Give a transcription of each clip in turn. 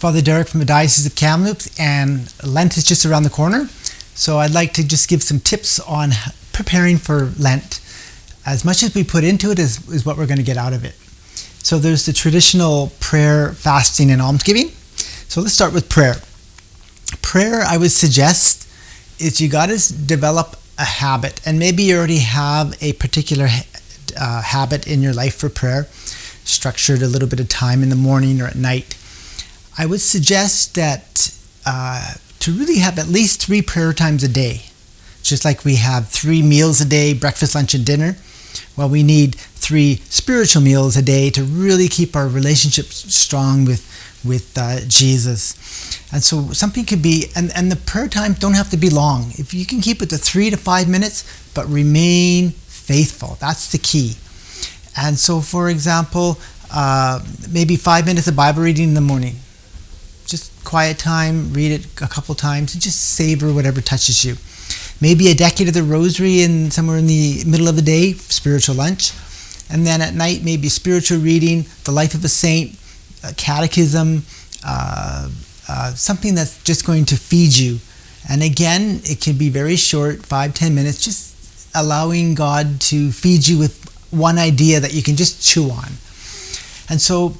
Father Derek from the Diocese of Kamloops, and Lent is just around the corner. So I'd like to just give some tips on preparing for Lent. As much as we put into it is what we're going to get out of it. So there's the traditional prayer, fasting, and almsgiving. So let's start with prayer. Prayer, I would suggest, is you got to develop a habit. And maybe you already have a particular habit in your life for prayer, structured a little bit of time in the morning or at night. I would suggest that to really have at least 3 prayer times a day. Just like we have 3 meals a day, breakfast, lunch, and dinner. Well, we need 3 spiritual meals a day to really keep our relationships strong with Jesus. And so something could be, and the prayer times don't have to be long. If you can keep it to 3 to 5 minutes, but remain faithful. That's the key. And so, for example, maybe 5 minutes of Bible reading in the morning. Just quiet time, read it a couple times, and just savor whatever touches you. Maybe a decade of the rosary somewhere in the middle of the day, spiritual lunch. And then at night, maybe spiritual reading, the life of a saint, catechism, something that's just going to feed you. And again, it can be very short, 5-10 minutes, just allowing God to feed you with one idea that you can just chew on. And so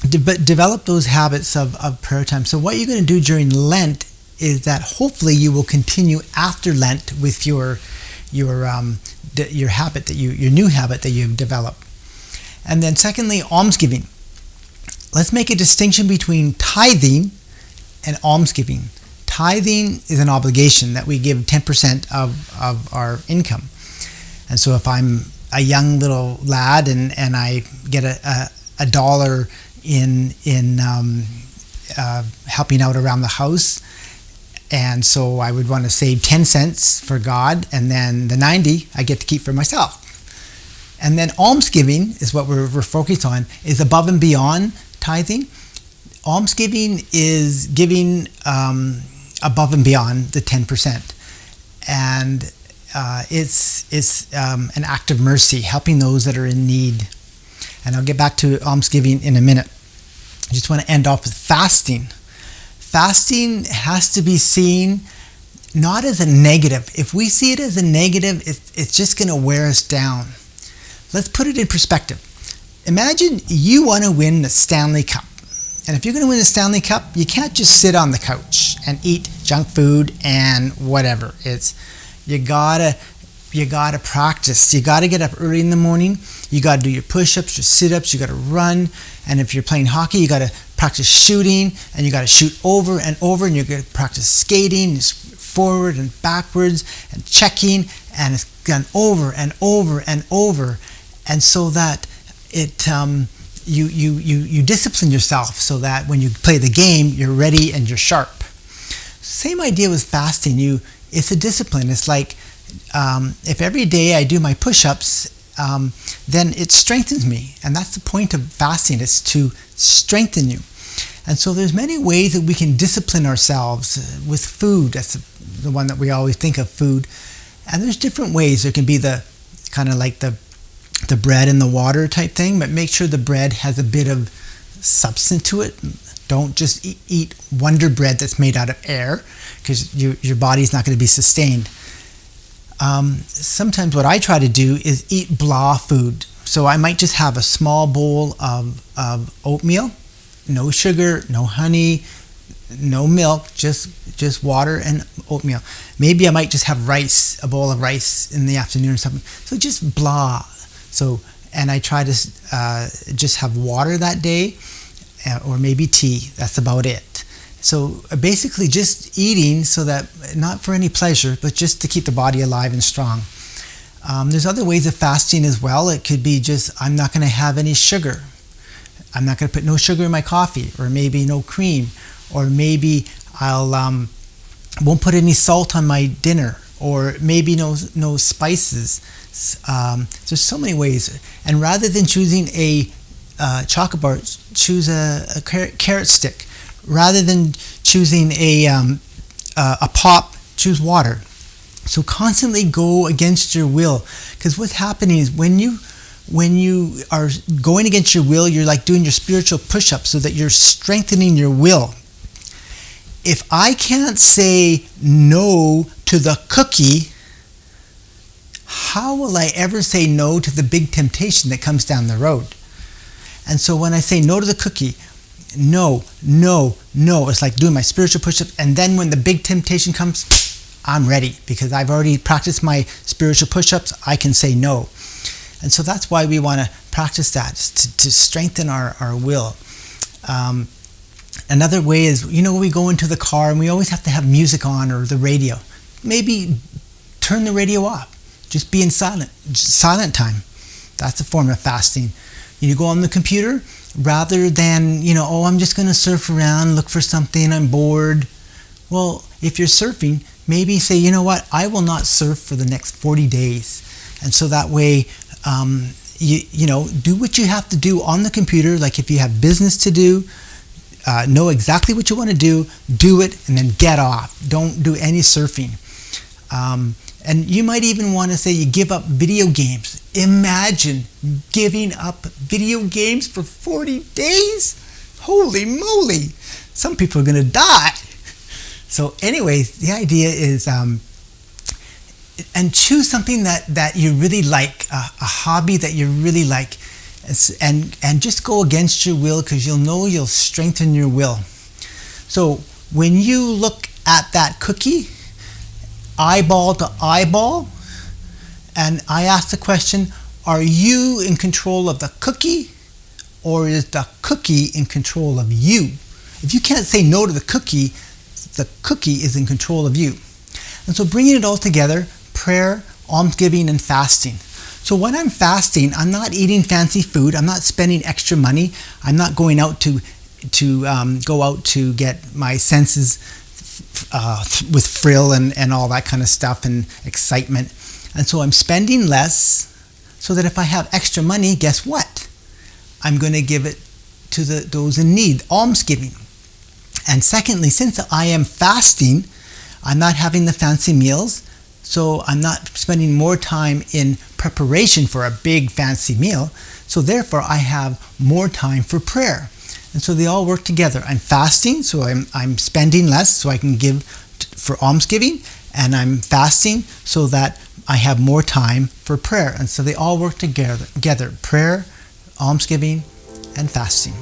develop those habits of prayer time. So what you're going to do during Lent is that hopefully you will continue after Lent with your habit your new habit that you've developed. And then secondly, almsgiving. Let's make a distinction between tithing and almsgiving. Tithing is an obligation that we give 10% of our income. And so if I'm a young little lad and I get a dollar in helping out around the house, and so I would want to save 10 cents for God, and then the 90 I get to keep for myself. And then almsgiving is what we're focused on, is above and beyond tithing. Almsgiving is giving above and beyond the 10%. And it's an act of mercy, helping those that are in need. And I'll get back to almsgiving in a minute. I just want to end off with fasting. Fasting has to be seen not as a negative. If we see it as a negative, it's just going to wear us down. Let's put it in perspective. Imagine you want to win the Stanley Cup. And if you're going to win the Stanley Cup, you can't just sit on the couch and eat junk food and whatever. You gotta practice. You gotta get up early in the morning. You gotta do your push-ups, your sit-ups. You gotta run. And if you're playing hockey, you gotta practice shooting, and you gotta shoot over and over, and you're gonna practice skating, forward and backwards, and checking, and it's done over and over and over, and so that it you discipline yourself so that when you play the game, you're ready and you're sharp. Same idea with fasting. It's a discipline. It's like if every day I do my push-ups, then it strengthens me. And that's the point of fasting, is to strengthen you. And so there's many ways that we can discipline ourselves with food. That's the one that we always think of, food. And there's different ways. There can be the kind of like the bread and the water type thing, but make sure the bread has a bit of substance to it. Don't just eat Wonder Bread that's made out of air, because your body's not going to be sustained. Sometimes what I try to do is eat blah food. So I might just have a small bowl of oatmeal, no sugar, no honey, no milk, just water and oatmeal. Maybe I might just have rice, a bowl of rice in the afternoon or something. So just blah. So, and I try to just have water that day, or maybe tea. That's about it. So basically just eating so that, not for any pleasure, but just to keep the body alive and strong. There's other ways of fasting as well. It could be just, I'm not going to have any sugar. I'm not going to put no sugar in my coffee, or maybe no cream, or maybe I'll won't put any salt on my dinner, or maybe no spices. There's so many ways. And rather than choosing a chocolate bar, choose a carrot stick. Rather than choosing a pop, choose water. So constantly go against your will, because what's happening is when when you are going against your will, you're like doing your spiritual push-ups so that you're strengthening your will. If I can't say no to the cookie, how will I ever say no to the big temptation that comes down the road? And so when I say no to the cookie, no, it's like doing my spiritual push-ups, and then when the big temptation comes, I'm ready because I've already practiced my spiritual push-ups. I can say no. And so that's why we want to practice that, to strengthen our will. Another way is, we go into the car and we always have to have music on or the radio. Maybe turn the radio off. Just be in silent time. That's a form of fasting. You go on the computer rather than, I'm just going to surf around, look for something, I'm bored. Well, if you're surfing, maybe say, I will not surf for the next 40 days. And so that way, do what you have to do on the computer. Like if you have business to do, know exactly what you want to do it, and then get off. Don't do any surfing. And you might even want to say you give up video games. Imagine giving up video games for 40 days. Holy moly. Some people are going to die. So anyway, the idea is, and choose something that you really like, a hobby that you really like, and just go against your will, because you'll strengthen your will. So when you look at that cookie, eyeball to eyeball, and I ask the question, are you in control of the cookie, or is the cookie in control of you? If you can't say no to the cookie is in control of you. And so bringing it all together, prayer, almsgiving, and fasting. So when I'm fasting, I'm not eating fancy food. I'm not spending extra money. I'm not going out to go out to get my senses with thrill and all that kind of stuff and excitement. And so I'm spending less so that if I have extra money, guess what? I'm going to give it to those in need, almsgiving. And secondly, since I am fasting, I'm not having the fancy meals, so I'm not spending more time in preparation for a big fancy meal. So therefore, I have more time for prayer. And so they all work together. I'm fasting, so I'm spending less so I can give for almsgiving, and I'm fasting so that I have more time for prayer. And so they all work together, prayer, almsgiving, and fasting.